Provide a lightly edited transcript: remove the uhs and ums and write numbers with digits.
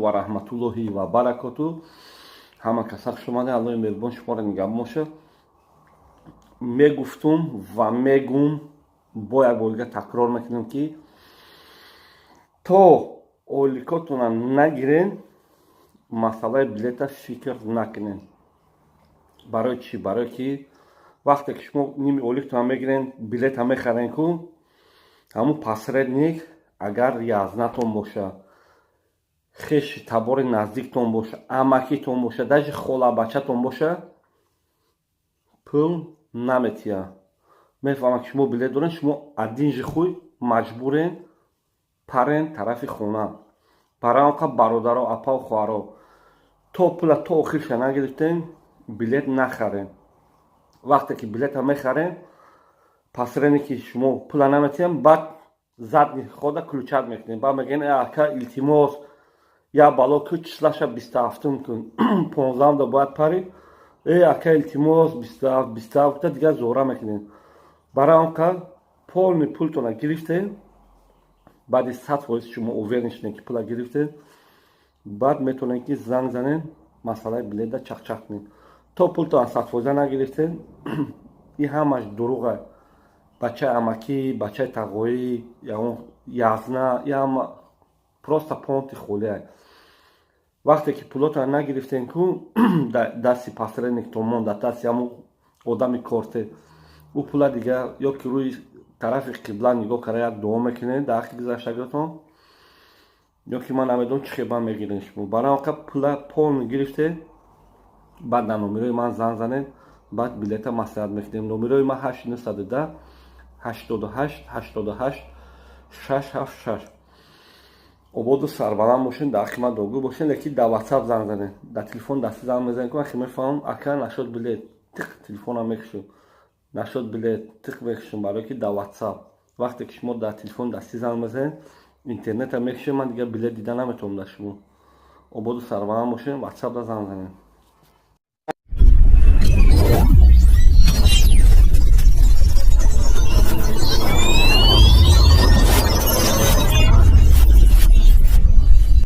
ва раҳматуллоҳи ва баракоту. Ҳама касак шумада Аллоҳи меҳрубон шуморо нигаҳбон моша. Мегуфтум ва мегум бо як бор дига такрор мекунем ки то ойликотона нагирен масъалаи билета фикр накунен. Барои чӣ? Барое ки вақте ки шумо ними ойликтона мегирен билета мехарен ку ҳамун посредник агар язнатон боша, хеши табори наздиктон боша, амакитон боша, даже холабачатон боша, пул наметия. Мефаҳмад ки шумо билет дорен, шумо адинжи хуй маҷбурен парен тарафи хона. Параонқа бародаро, апау хоҳаро то пула то охирша нагирифтен билет нахарен. Вақте ки билета мехарен посредники шумо пула наметиям, баъд задни хода ключат мекунем. Баъд мегӯем ака илтимос я бало ку числаша 27 кун 15 да бояд пари. Ака илтимос 27 кута дигар зора мекунем. Барои он ка полни пултона гирифтем, баъди 100% шумо уверен шудем ки пула гирифтем, баъд метавонем ки занг занем масъалаи билета чақчақ кунем. То пултона 100% нагирифтем, ин ҳамаш дуруға. Бачаи амакӣ, бачаи тағоӣ, язна, ям просто понти холия. Вақте ки пулотона нагирифтем ку дасти посредниктон монда, дасти ҳамун одами корте, ӯ пула дигар ё ки рӯи тарафи қибла нигоҳ карда як дуо мекунед дар ҳаққи гузаштагиотон, ё ки ман намедонам чӣ хеба мегирен шумо. Барои он ка пула полни гирифте, баъд дар номерои ман занг занед, баъд билета маслиҳат мекунем. Номерои ман 810 88 88 676. ободу сарбаланд бошен, дар ҳаққи ман доргӯ бошен, лекин дар ватсап занг занед. Дар телефон дастӣ занг мезанед ку вақте мефаҳмам ака нашуд билет, тиқ телефонам мекушам, нашуд билет, тиқ мекушам, барое ки дар ватсап. вақте ки шумо дар телефон дастӣ занг мезанед, интернета мекушем, ман дигар билет дида наметавонам дар шумо. ободу сарбаланд бошен, ватсапда занг занед.